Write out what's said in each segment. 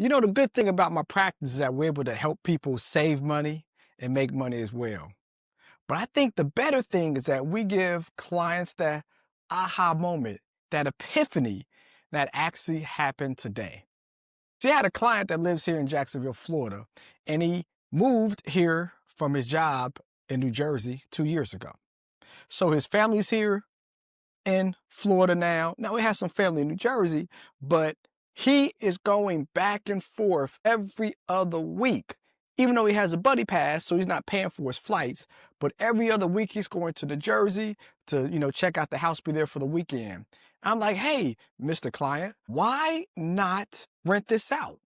You know, the good thing about my practice is that we're able to help people save money and make money as well. But I think the better thing is that we give clients that aha moment, that epiphany that actually happened today. See, I had a client that lives here in Jacksonville, Florida, and he moved here from his job in New Jersey 2 years ago. So his family's here in Florida now. Now he has some family in New Jersey, but he is going back and forth every other week, even though he has a buddy pass, so he's not paying for his flights. But every other week he's going to New Jersey to, check out the house, be there for the weekend. I'm like, hey, Mr. Client, why not rent this out?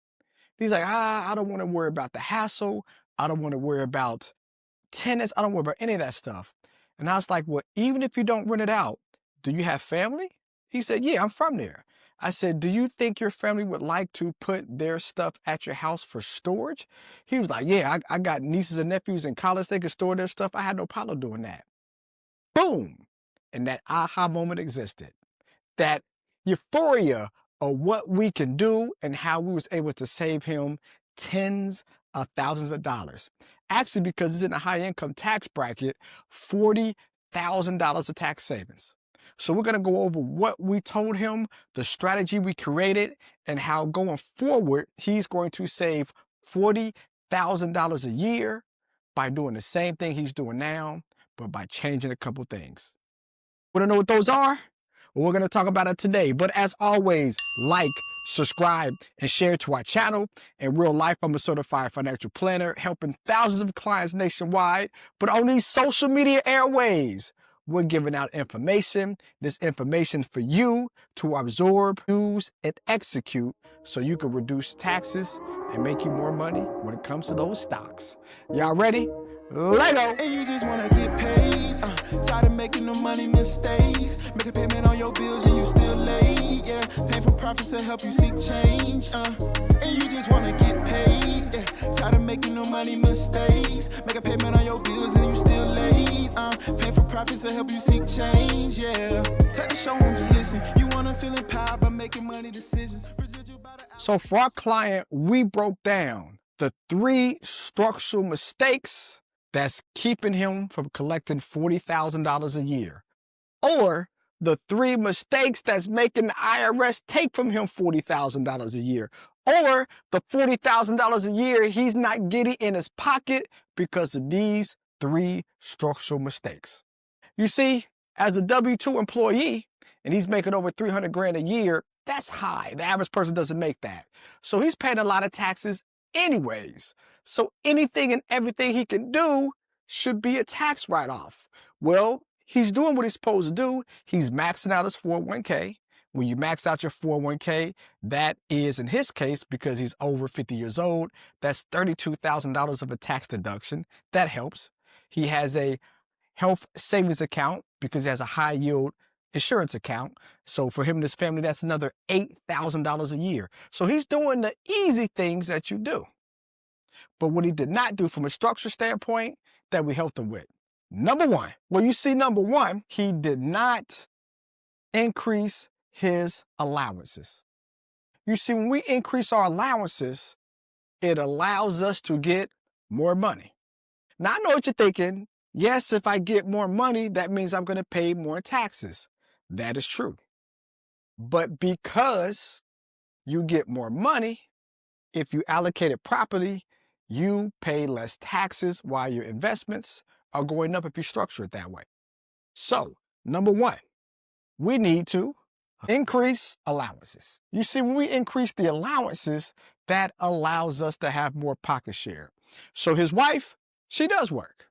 He's like, I don't want to worry about the hassle. I don't want to worry about tenants. I don't worry about any of that stuff. And I was like, well, even if you don't rent it out, do you have family? He said, yeah, I'm from there. I said, do you think your family would like to put their stuff at your house for storage? He was like, yeah, I got nieces and nephews in college. They could store their stuff. I had no problem doing that. Boom. And that aha moment existed. That euphoria of what we can do and how we was able to save him tens of thousands of dollars. Actually, because it's in a high income tax bracket, $40,000 of tax savings. So we're going to go over what we told him, the strategy we created, and how going forward, he's going to save $40,000 a year by doing the same thing he's doing now, but by changing a couple things. Want to know what those are? Well, we're going to talk about it today. But as always, like, subscribe, and share to our channel. In real life, I'm a certified financial planner, helping thousands of clients nationwide. But on these social media airwaves, we're giving out information. This information for you to absorb, use, and execute so you can reduce taxes and make you more money when it comes to those stocks. Y'all ready? Lego! And you just wanna get paid, tired of making the money mistakes. Make a payment on your bills and you still late, yeah. Pay for profits to help you seek change, and you just wanna get paid, yeah. Tired of making the money mistakes. Make a payment on your bills and you still late, pay for profits to help you seek change, yeah. Cut the show and just listen. You wanna feel empowered by making money decisions. So for our client, we broke down the 3 structural mistakes that's keeping him from collecting $40,000 a year, or the 3 mistakes that's making the IRS take from him $40,000 a year, or the $40,000 a year he's not getting in his pocket because of these 3 structural mistakes. You see, as a W-2 employee, and he's making over 300 grand a year, that's high. The average person doesn't make that. So he's paying a lot of taxes anyways. So anything and everything he can do should be a tax write-off. Well, he's doing what he's supposed to do. He's maxing out his 401k. When you max out your 401k, that is, in his case, because he's over 50 years old, that's $32,000 of a tax deduction. That helps. He has a health savings account because he has a high yield insurance account. So for him and his family, that's another $8,000 a year. So he's doing the easy things that you do. But what he did not do from a structure standpoint that we helped him with. Number 1, well, you see, number 1, he did not increase his allowances. You see, when we increase our allowances, it allows us to get more money. Now, I know what you're thinking. Yes, if I get more money, that means I'm going to pay more taxes. That is true. But because you get more money, if you allocate it properly, you pay less taxes while your investments are going up if you structure it that way. So, number 1, we need to increase allowances. You see, when we increase the allowances, that allows us to have more pocket share. So his wife, she does work.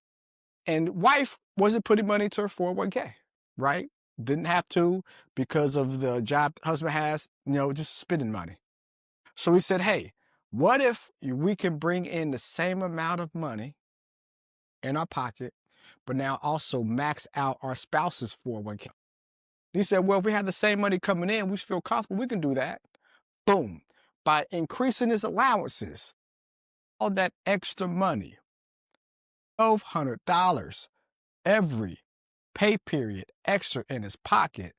And wife wasn't putting money to her 401k, right? Didn't have to because of the job husband has, just spending money. So he said, hey, what if we can bring in the same amount of money in our pocket, but now also max out our spouse's 401k? He said, well, if we have the same money coming in, we feel comfortable, we can do that. Boom. By increasing his allowances, all that extra money, $1,200 every pay period extra in his pocket,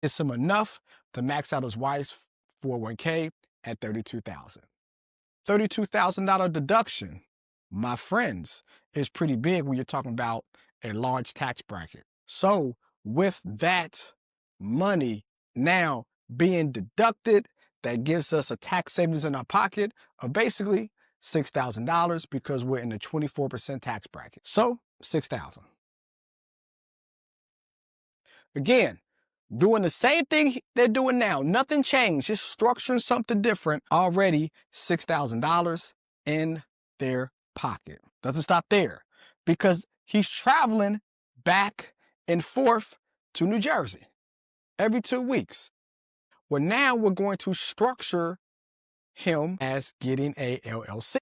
is enough to max out his wife's 401k at $32,000. $32,000 deduction, my friends, is pretty big when you're talking about a large tax bracket. So with that money now being deducted, that gives us a tax savings in our pocket of basically $6,000 because we're in the 24% tax bracket. So $6,000. Again, doing the same thing they're doing now. Nothing changed, just structuring something different. Already $6,000 in their pocket. Doesn't stop there because he's traveling back and forth to New Jersey every 2 weeks. Well, now we're going to structure him as getting a LLC.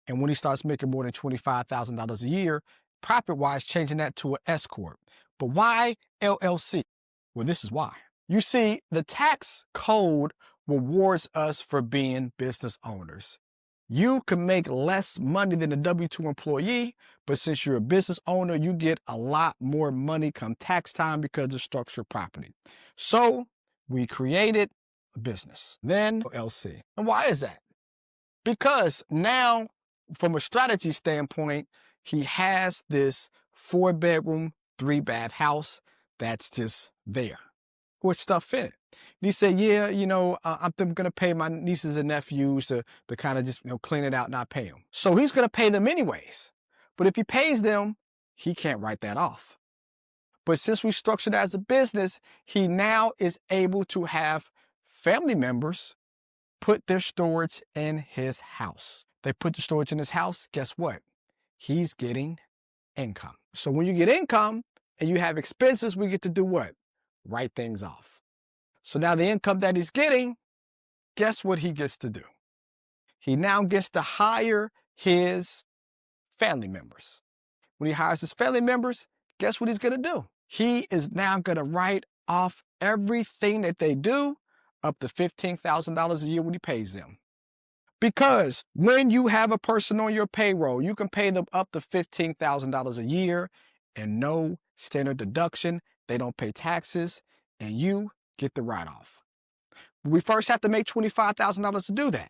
And when he starts making more than $25,000 a year, profit-wise, changing that to an S Corp. But why LLC? Well, this is why. You see, the tax code rewards us for being business owners. You can make less money than a W-2 employee, but since you're a business owner, you get a lot more money come tax time because of structured property. So we created a business, then LLC. And why is that? Because now, from a strategy standpoint, he has this 4-bedroom, 3-bath house that's just there with stuff in it. And he said, yeah, I'm going to pay my nieces and nephews to kind of just, clean it out and not pay them. So he's going to pay them anyways. But if he pays them, he can't write that off. But since we structured it as a business, he now is able to have family members put their storage in his house. They put the storage in his house, guess what? He's getting income. So when you get income and you have expenses, we get to do what? Write things off. So now the income that he's getting, guess what he gets to do? He now gets to hire his family members. When he hires his family members, guess what he's going to do? He is now going to write off everything that they do up to $15,000 a year when he pays them. Because when you have a person on your payroll, you can pay them up to $15,000 a year and no standard deduction. They don't pay taxes and you get the write-off. We first have to make $25,000 to do that.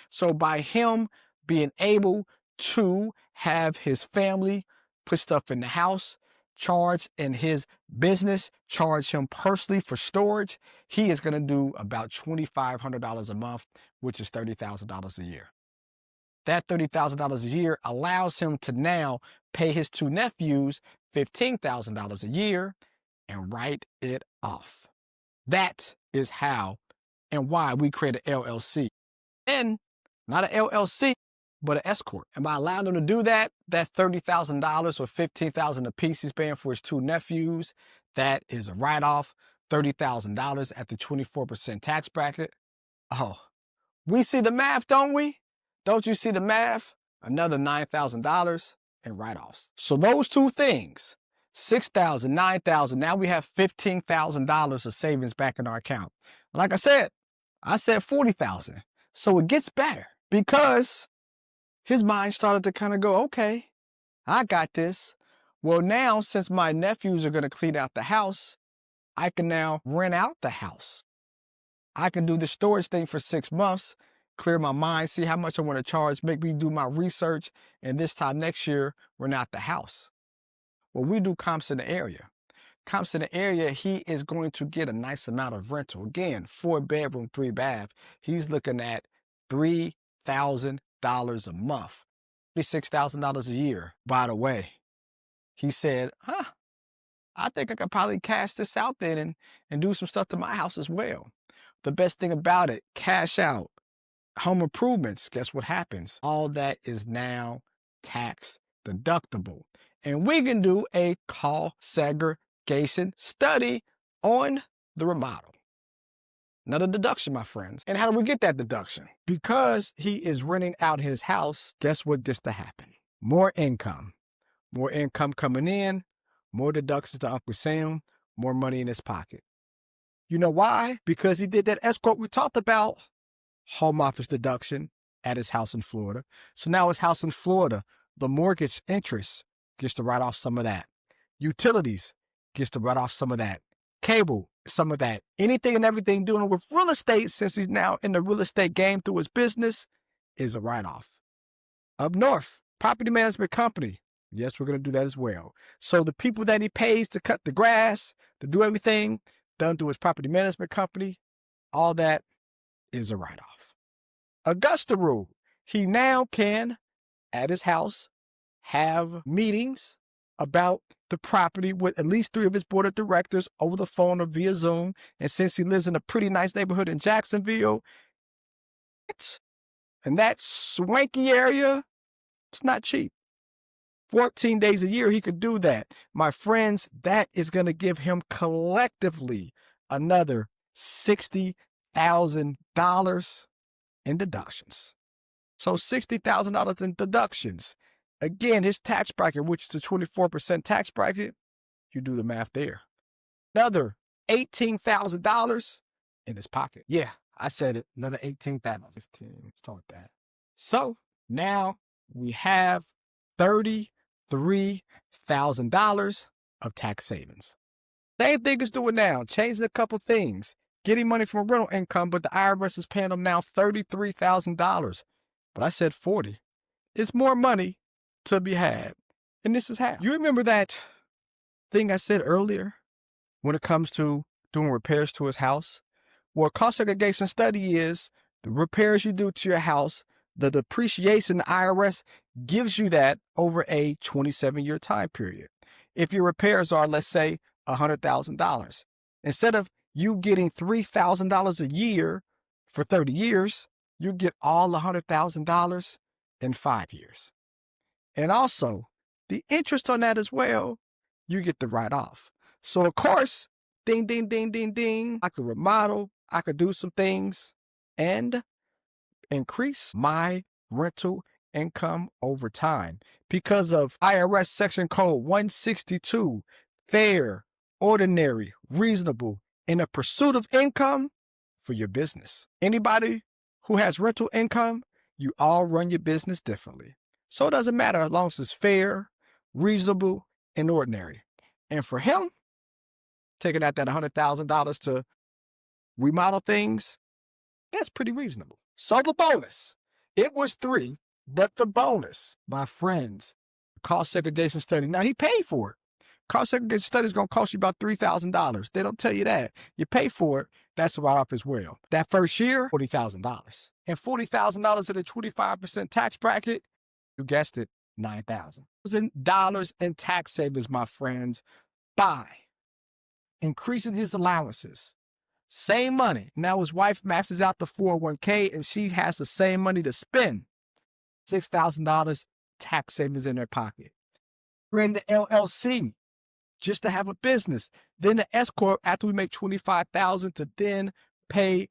So by him being able to have his family put stuff in the house, charge in his business, charge him personally for storage, he is going to do about $2,500 a month, which is $30,000 a year. That $30,000 a year allows him to now pay his 2 nephews $15,000 a year and write it off. That is how and why we created LLC. And not an LLC, but an S Corp. And by allowing them to do that, that $30,000 or $15,000 a piece he's paying for his 2 nephews, that is a write-off, $30,000 at the 24% tax bracket. Oh, we see the math, don't we? Don't you see the math? Another $9,000 in write-offs. So those 2 things, $6,000, $9,000, now we have $15,000 of savings back in our account. Like I said $40,000. So it gets better because his mind started to kind of go, okay, I got this. Well, now since my nephews are going to clean out the house, I can now rent out the house. I can do the storage thing for 6 months, clear my mind, see how much I want to charge, make me do my research, and this time next year, rent out the house. Well, we do comps in the area. Comps in the area, he is going to get a nice amount of rental. Again, 4-bedroom, 3-bath. He's looking at $3,000 a month, $36,000 a year. By the way, he said, I think I could probably cash this out then and do some stuff to my house as well. The best thing about it, cash out, home improvements, guess what happens? All that is now tax deductible. And we can do a cost segregation study on the remodel. Another deduction, my friends. And how do we get that deduction? Because he is renting out his house, guess what gets to happen? More income. More income coming in, more deductions to Uncle Sam, more money in his pocket. You know why? Because he did that S Corp we talked about, home office deduction at his house in Florida. So now his house in Florida, the mortgage interest gets to write off some of that. Utilities gets to write off some of that. Cable, some of that. Anything and everything doing with real estate, since he's now in the real estate game through his business, is a write-off. Up north, property management company. Yes, we're going to do that as well. So the people that he pays to cut the grass, to do everything done through his property management company, all that is a write-off. Augusta Rule. He now can, at his house, have meetings about the property with at least 3 of his board of directors over the phone or via Zoom. And since he lives in a pretty nice neighborhood in Jacksonville, in that swanky area, it's not cheap. 14 days a year, he could do that. My friends, that is going to give him collectively another $60,000 in deductions. So $60,000 in deductions. Again, his tax bracket, which is a 24% tax bracket, you do the math there. Another $18,000 in his pocket. Yeah, I said it. Another $18,000. Let's start with that. So now we have $33,000 of tax savings. Same thing as doing now, changing a couple things, getting money from rental income, but the IRS is paying him now $33,000. But I said 40. It's more money to be had. And this is how. You remember that thing I said earlier when it comes to doing repairs to his house? Well, cost segregation study is the repairs you do to your house, the depreciation the IRS gives you that over a 27-year time period. If your repairs are, let's say, $100,000, instead of you getting $3,000 a year for 30 years, you get all $100,000 in 5 years. And also, the interest on that as well, you get the write-off. So, of course, ding, ding, ding, ding, ding, I could remodel, I could do some things, and increase my rental income over time because of IRS section code 162, fair, ordinary, reasonable, in a pursuit of income for your business. Anybody who has rental income, you all run your business differently. So it doesn't matter as long as it's fair, reasonable, and ordinary. And for him, taking out that $100,000 to remodel things, that's pretty reasonable. So the bonus, it was 3, but the bonus, my friends, cost segregation study. Now he paid for it. Cost segregation study is going to cost you about $3,000. They don't tell you that. You pay for it, that's a write-off as well. That first year, $40,000. And $40,000 at a 25% tax bracket, you guessed it, $9,000 in tax savings, my friends, by increasing his allowances. Same money. Now his wife maxes out the 401k and she has the same money to spend. $6,000 tax savings in their pocket. We're in the LLC just to have a business. Then the S Corp, after we make $25,000 to then pay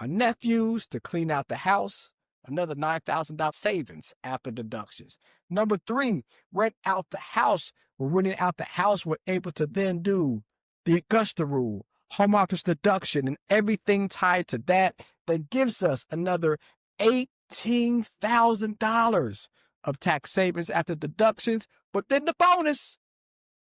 our nephews to clean out the house, another $9,000 savings after deductions. Number 3, rent out the house. We're renting out the house. We're able to then do the Augusta Rule, home office deduction, and everything tied to that. That gives us another $18,000 of tax savings after deductions. But then the bonus,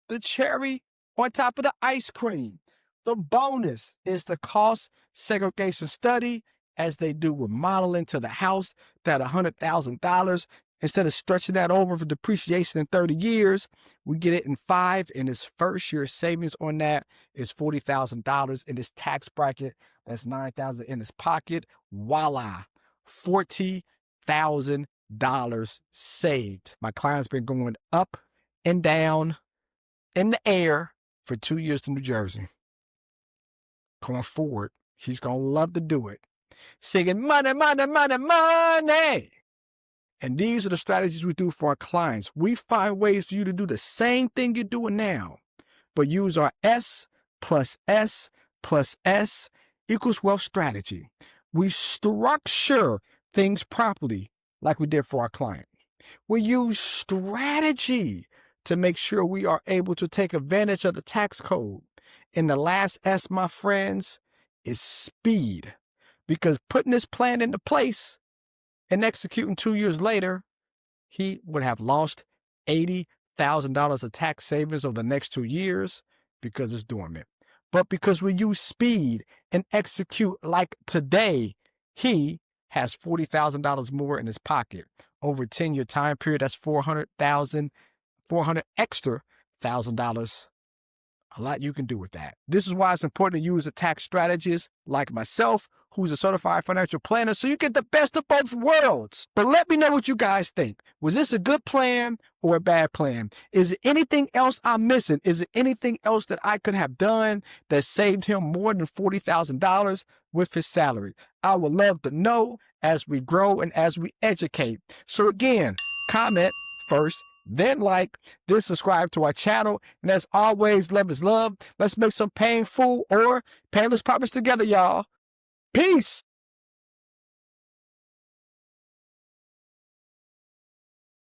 the cherry on top of the ice cream. The bonus is the cost segregation study as they do remodeling to the house, that $100,000. Instead of stretching that over for depreciation in 30 years, we get it in 5, and his first year savings on that is $40,000 in his tax bracket. That's $9,000 in his pocket. Voila, $40,000 saved. My client's been going up and down in the air for 2 years to New Jersey. Going forward, he's going to love to do it. Singing money, money, money, money. And these are the strategies we do for our clients. We find ways for you to do the same thing you're doing now, but use our S plus S plus S equals wealth strategy. We structure things properly like we did for our client. We use strategy to make sure we are able to take advantage of the tax code. And the last S, my friends, is speed. Because putting this plan into place and executing 2 years later, he would have lost $80,000 of tax savings over the next 2 years because it's dormant. But because we use speed and execute like today, he has $40,000 more in his pocket. Over a 10-year time period, that's $400 extra $1,000. A lot you can do with that. This is why it's important to use a tax strategist like myself, who's a certified financial planner, so you get the best of both worlds. But let me know what you guys think. Was this a good plan or a bad plan? Is there anything else I'm missing? Is there anything else that I could have done that saved him more than $40,000 with his salary? I would love to know as we grow and as we educate. So again, comment first, then like, then subscribe to our channel. And as always, love is love. Let's make some painful or painless profits together, y'all. Peace.